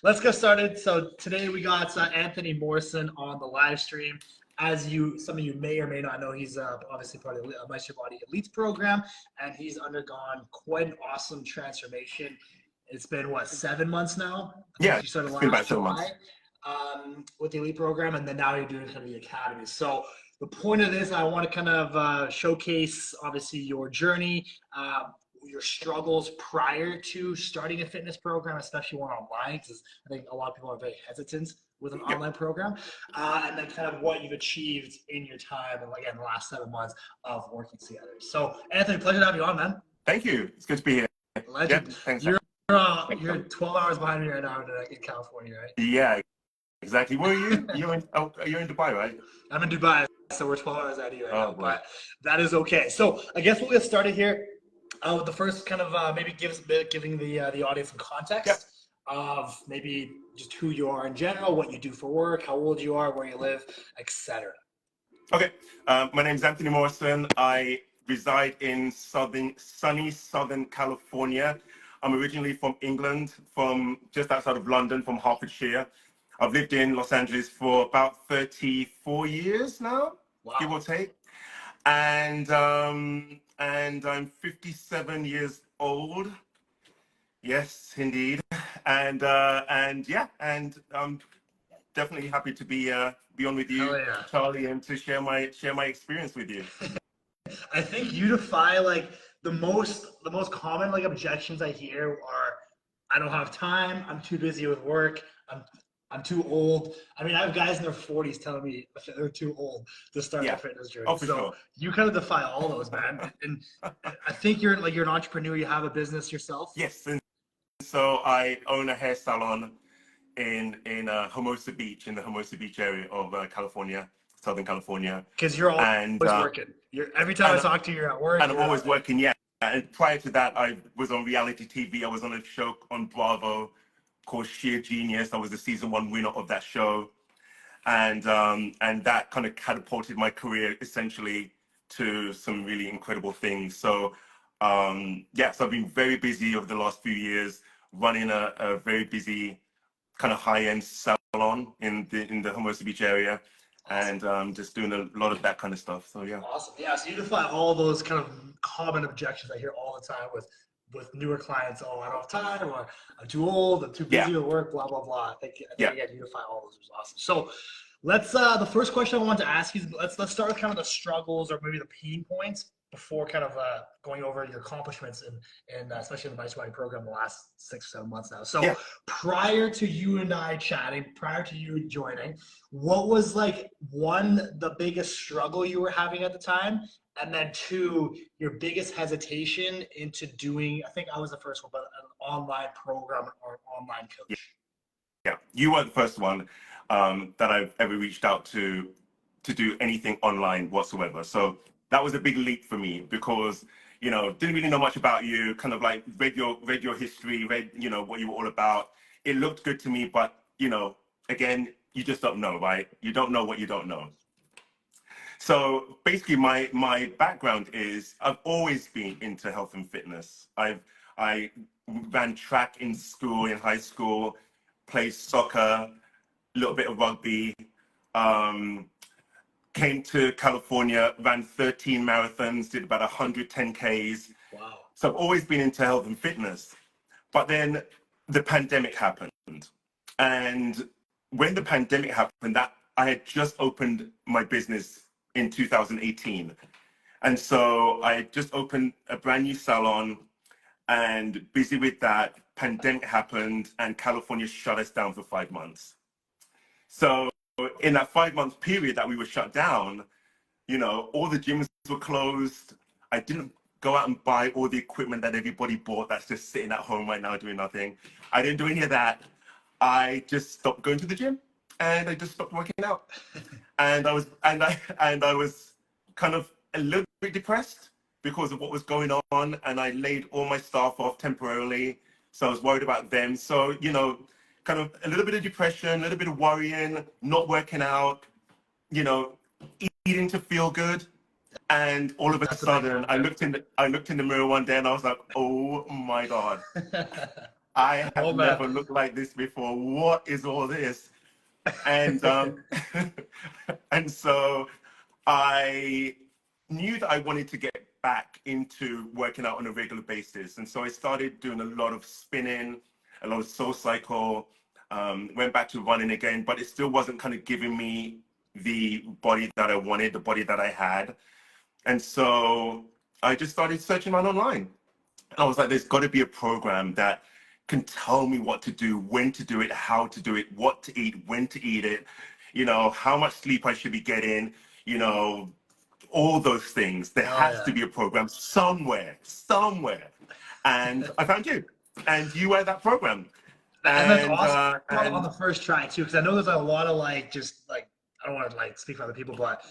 Let's get started. So today we got Anthony Morrison on the live stream. Some of you may or may not know, he's obviously part of the MeisterBody Elites program, and he's undergone quite an awesome transformation. It's been what, 7 months now? I think Yeah, you started it's been about last 7 months. July with the Elite program, and then now you're doing kind of the academy. So the point of this, I want to kind of showcase obviously your journey. Your struggles prior to starting a fitness program, especially one online, because I think a lot of people are very hesitant with an online program, and then kind of what you've achieved in your time and again the last 7 months of working together. So, Anthony, pleasure to have you on, man. Thank you. It's good to be here. Legend. Yeah, thanks. You're 12 hours behind me right now in California, right? Yeah, exactly. Where are you? You're in Dubai, right? I'm in Dubai, so we're 12 hours out of you right now, Boy. but that is okay. So I guess we'll get started here. With the first kind of maybe giving the audience some context of maybe just who you are in general, what you do for work, how old you are, where you live, etc. Okay. My name's Anthony Morrison. I reside in sunny Southern California. I'm originally from England, from just outside of London, from Hertfordshire. I've lived in Los Angeles for about 34 years now, give or take. And I'm 57 years old. Yes, indeed. And yeah, and I'm definitely happy to be on with you, Charlie, and to share my experience with you. I think you defy like the most common like objections I hear are, I don't have time, I'm too busy with work, I'm too old. I mean, I have guys in their 40s telling me they're too old to start their fitness journey. Oh, for sure. You kind of defy all those, man. And I think you're an entrepreneur. You have a business yourself. Yes, and so I own a hair salon in Hermosa Beach, in the Hermosa Beach area of California, Southern California. Because you're always working. Every time I talk to you, you're at work. And I'm always working, yeah. And prior to that, I was on reality TV. I was on a show on Bravo called Sheer Genius. I was the season 1 winner of that show. And that kind of catapulted my career essentially to some really incredible things. So, so I've been very busy over the last few years, running a very busy kind of high-end salon in the Hermosa Beach area. Awesome. And just doing a lot of that kind of stuff. So, yeah. Awesome. Yeah, so you defy all those kind of common objections I hear all the time with newer clients. Oh, I don't have time, or I'm too old, I'm too busy with work, blah, blah, blah. I think again, you defy all those. It was awesome. So let's, the first question I want to ask you is, let's start with kind of the struggles or maybe the pain points before kind of going over your accomplishments and especially in the MeisterBody program the last 6 or 7 months now. So prior to you and I chatting, prior to you joining, what was like the biggest struggle you were having at the time? And then 2, your biggest hesitation into doing, I think I was the first one, but an online program or online coach. Yeah, you were the first one that I've ever reached out to do anything online whatsoever. So that was a big leap for me because, didn't really know much about you, kind of like read your history, read, what you were all about. It looked good to me, but, again, you just don't know, right? You don't know what you don't know. So basically my background is I've always been into health and fitness. I ran track in school, in high school, played soccer, a little bit of rugby, came to California, ran 13 marathons, did about 110 Ks. Wow. So I've always been into health and fitness. But then the pandemic happened. And when the pandemic happened, I had just opened my business in 2018. And so I had just opened a brand new salon and busy with that. Pandemic happened and California shut us down for 5 months. So in that 5-month period that we were shut down, all the gyms were closed. I didn't go out and buy all the equipment that everybody bought that's just sitting at home right now doing nothing. I didn't do any of that. I just stopped going to the gym and I just stopped working out. And I was kind of a little bit depressed because of what was going on, and I laid all my staff off temporarily. So I was worried about them. So, kind of a little bit of depression, a little bit of worrying, not working out, eating to feel good. And all of a sudden I looked in the mirror one day and I was like, oh my God. I Oh have man. never looked like this before. What is all this? And and so I knew that I wanted to get back into working out on a regular basis. And so I started doing a lot of spinning, a lot of soul cycle, went back to running again, but it still wasn't kind of giving me the body that I wanted, the body that I had. And so I just started searching around online. And I was like, there's got to be a program that can tell me what to do, when to do it, how to do it, what to eat, when to eat it, how much sleep I should be getting, all those things. There Oh has yeah. to be a program somewhere. And I found you, and you were that program. And that's And, awesome on and the first try too, because I know there's a lot of I don't want to speak for other people, but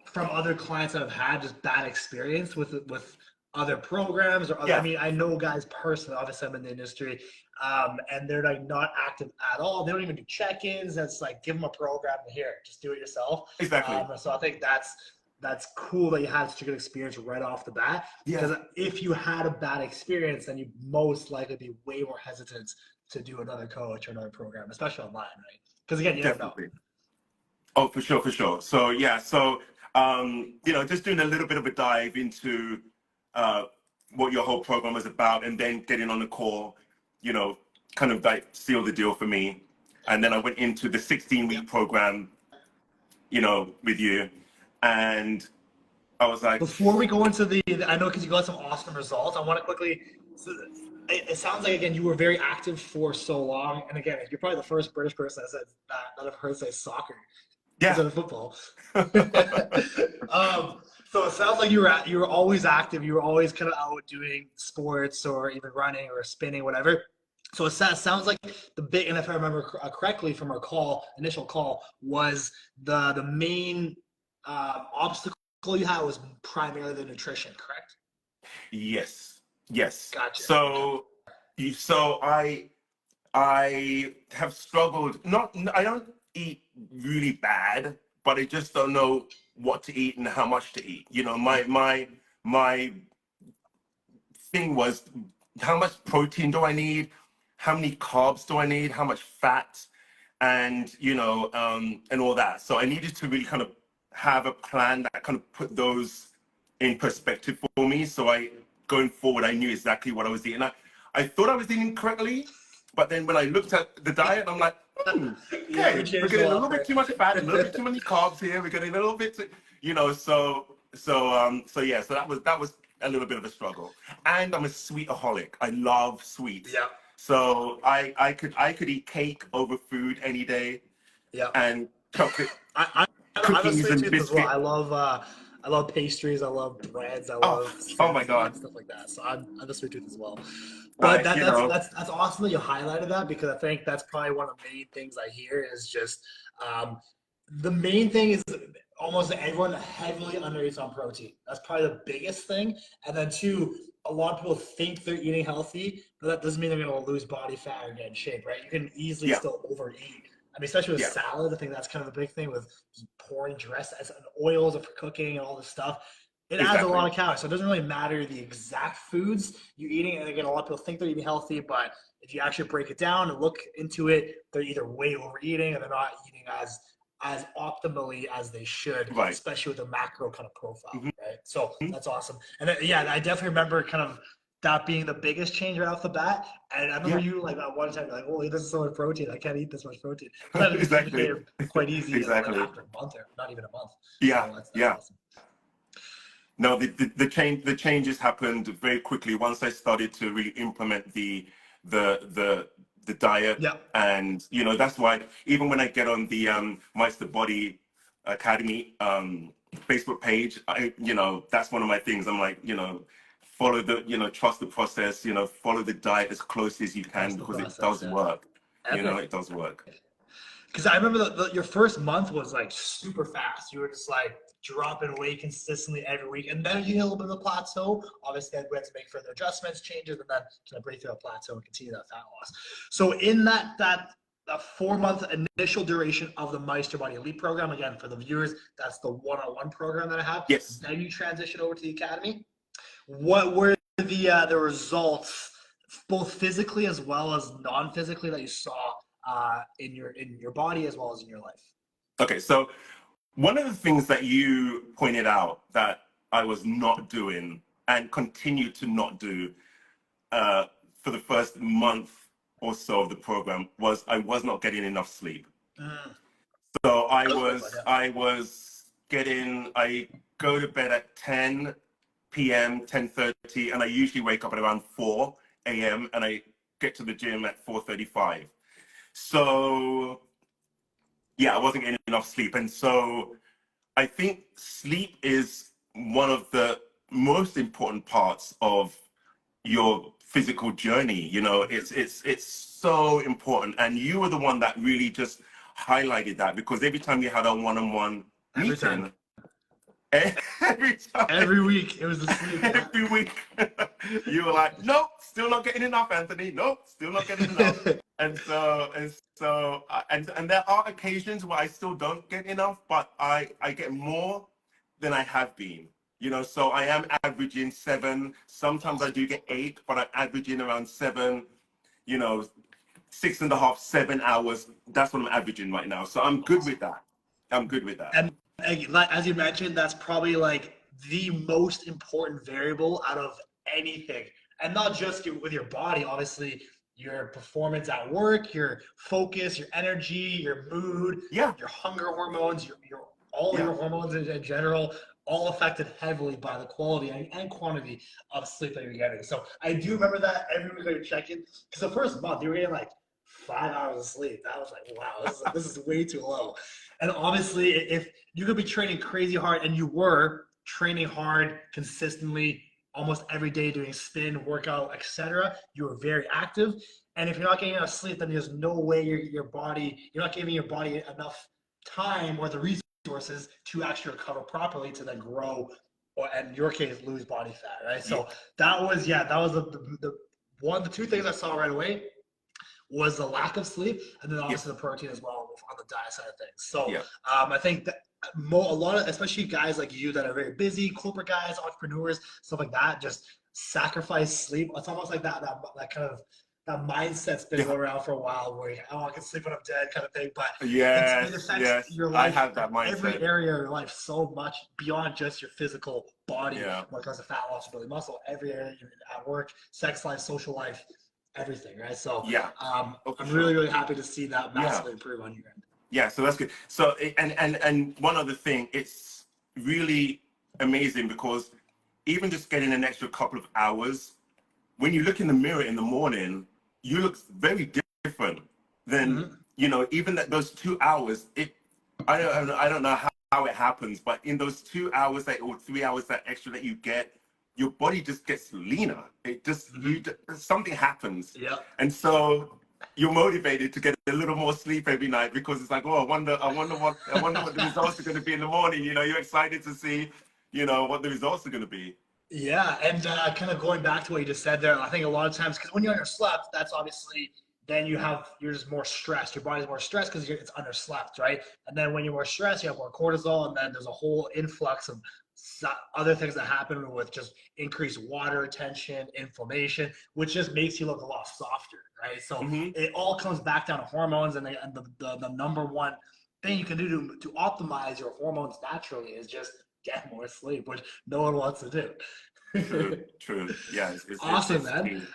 from other clients that have had just bad experience with other programs or other, I yeah, mean, I know guys personally, obviously I'm in the industry, and they're like not active at all. They don't even do check-ins. That's like, give them a program and here, just do it yourself. exactly. So I think that's cool that you had such a good experience right off the bat. Yeah, Because if you had a bad experience, then you most likely be way more hesitant to do another coach or another program, especially online, right? Because again, you never know. definitely. Oh, for sure, for sure. So yeah, so just doing a little bit of a dive into uh, what your whole program was about, and then getting on the call, kind of like sealed the deal for me. And then I went into the 16-week program, with you, and I was like, Before we go into I know because you got some awesome results. I want to quickly. So it sounds like again you were very active for so long, and again you're probably the first British person that said that I've heard say soccer yeah, instead of football. So it sounds like you were always active. You were always kind of out doing sports or even running or spinning, whatever. So it sounds like the big, and if I remember correctly from our initial call, was the main obstacle you had was primarily the nutrition, correct? yes, yes. Gotcha. So I have struggled. Not, I don't eat really bad, but I just don't know what to eat and how much to eat. My thing was, how much protein do I need? How many carbs do I need? How much fat? And and all that. So I needed to really kind of have a plan that kind of put those in perspective for me. So going forward, I knew exactly what I was eating. I thought I was eating correctly, but then when I looked at the diet, I'm like, Yeah, we okay, we're changed a getting a lot, little bit too much fat, a little bit too many carbs here. We're getting a little bit, so yeah, so that was a little bit of a struggle. And I'm a sweetaholic. I love sweets. Yeah. So I could eat cake over food any day, Yeah. and chocolate, I'm a cookies sweet and tooth as well. biscuit. I love pastries. I love breads. I Oh, love oh my snacks God. and stuff like that. So I'm a sweet tooth as well. But I, that, you that's know, that's that's awesome that you highlighted that because I think that's probably one of the main things I hear is just the main thing is almost everyone heavily undereats on protein. That's probably the biggest thing. And then two, a lot of people think they're eating healthy, but that doesn't mean they're going to lose body fat or get in shape, right? You can easily yeah, still overeat. I mean, especially with yeah, salad, I think that's kind of a big thing with pouring dress as oils for cooking and all this stuff. It adds a exactly. lot of calories. So it doesn't really matter the exact foods you're eating. And again, a lot of people think they're eating healthy, but if you actually break it down and look into it, they're either way overeating or they're not eating as optimally as they should, Right. especially with a macro kind of profile, Hmm. right? So that's awesome. And then, yeah, I definitely remember kind of that being the biggest change right off the bat. And I remember Yeah, you like at one time you're like, oh, this is so much protein. I can't eat this much protein. But then it exactly, became quite easy like exactly. after a month or not even a month. Yeah, So that's yeah. awesome. No, the changes happened very quickly once I started to really implement the diet. Yeah. And that's why even when I get on the MeisterBody Academy Facebook page, that's one of my things. I'm like, follow the, trust the process, follow the diet as close as you can Trust the because it process. does Yeah. work. Epic. It does work. Because I remember your first month was like super fast. You were just like dropping weight consistently every week, and then you hit a little bit of a plateau. Obviously, we had to make further adjustments, changes, and then kind of break through a plateau and continue that fat loss. So in that 4-month initial duration of the MeisterBody Elite program, again for the viewers, that's the one-on-one program that I have. Yes. Then you transition over to the academy. What were the results both physically as well as non-physically, that you saw in your body as well as in your life? Okay, so one of the things that you pointed out that I was not doing and continue to not do uh, for the first month or so of the program was I was not getting enough sleep. Mm. So Yeah. I go to bed at 10 p.m., 10:30, and I usually wake up at around 4 a.m. and I get to the gym at 4:35. So yeah, I wasn't getting enough sleep. And so I think sleep is one of the most important parts of your physical journey. You know, it's so important. And you were the one that really just highlighted that, because every time you had a one-on-one Every time. meeting, every time, Every week, it was the sleep. every week, you were like, nope, still not getting enough, Anthony. Nope, still not getting enough. And there are occasions where I still don't get enough, but I get more than I have been. You know, so I am averaging 7. Sometimes I do get 8, but I'm averaging around 7. You know, 6.5, 7 hours. That's what I'm averaging right now. So I'm good with that. I'm good with that. And as you mentioned, that's probably like the most important variable out of anything. And not just with your body, obviously, your performance at work, your focus, your energy, your mood, Yeah. your hunger hormones, your all Yeah. your hormones in general, all affected heavily by the quality and quantity of sleep that you're getting. So I do remember that every week I would check in, because the first month you were getting like 5 hours of sleep. That was like, wow, this is way too low. And obviously, if you could be training crazy hard, and you were training hard consistently almost every day, doing spin, workout, etc., you were very active. And if you're not getting enough sleep, then there's no way you're not giving your body enough time or the resources to actually recover properly to then grow, or in your case, lose body fat, right? So that was the two things I saw right away was the lack of sleep, and then obviously the protein as well on the diet side of things. So I think that a lot of, especially guys like you that are very busy, corporate guys, entrepreneurs, stuff like that, just sacrifice sleep. It's almost like that kind of that mindset's been going around for a while, where I can sleep when I'm dead, kind of thing. But it affects your life, I have that mindset. every area of your life, so much beyond just your physical body. When it comes to fat loss, building muscle, every area at work, sex life, social life, everything, right? So I'm really happy to see that massively improve on your end. Yeah, so that's good. So and one other thing, it's really amazing, because even just getting an extra couple of hours, when you look in the mirror in the morning, you look very different than you know, even those 2 hours. I don't know how it happens, but in those 2 hours or 3 hours that extra that you get, your body just gets leaner. It just something happens. And so you're motivated to get a little more sleep every night, because it's like, oh, I wonder what the results are going to be in the morning. You know, you're excited to see, you know, what the results are going to be. Yeah, and kind of going back to what you just said there, I think a lot of times, because when you're underslept, that's obviously then you're just more stressed. Your body's more stressed because it's underslept, right? And then when you're more stressed, you have more cortisol, and then there's a whole influx of other things that happen with just increased water retention, inflammation, which just makes you look a lot softer, right? So it all comes back down to hormones, and the number one thing you can do to optimize your hormones naturally is just get more sleep, which no one wants to do. True. Yeah. Awesome, man.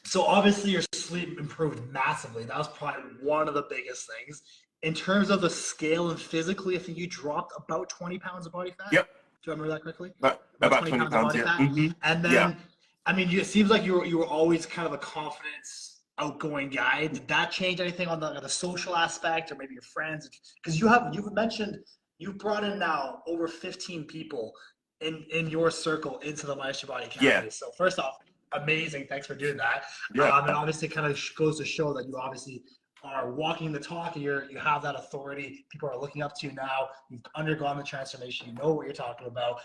So obviously your sleep improved massively. That was probably one of the biggest things. In terms of the scale and physically, I think you dropped about 20 pounds of body fat. Yep. Do you remember that correctly? About 20 pounds of body fat. And then, I mean, it seems like you were always kind of a confidence, outgoing guy. Did that change anything on the social aspect, or maybe your friends? Because you've mentioned you've brought in now over 15 people in your circle into the MeisterBody Academy. So first off, amazing. Thanks for doing that. And obviously it kind of goes to show that you obviously are walking the talk, and you have that authority. People are looking up to you now. You've undergone the transformation. You know what you're talking about.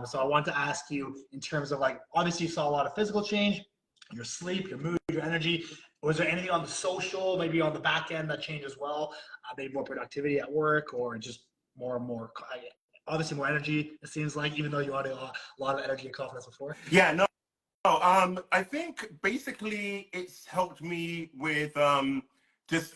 So I want to ask you, in terms of, like, obviously you saw a lot of physical change, your sleep, your mood, your energy. Was there anything on the social, maybe on the back end, that changed as well? Maybe more productivity at work, or just more and more, obviously more energy, it seems like, even though you had a lot of energy and confidence before? Yeah, no, I think basically it's helped me with just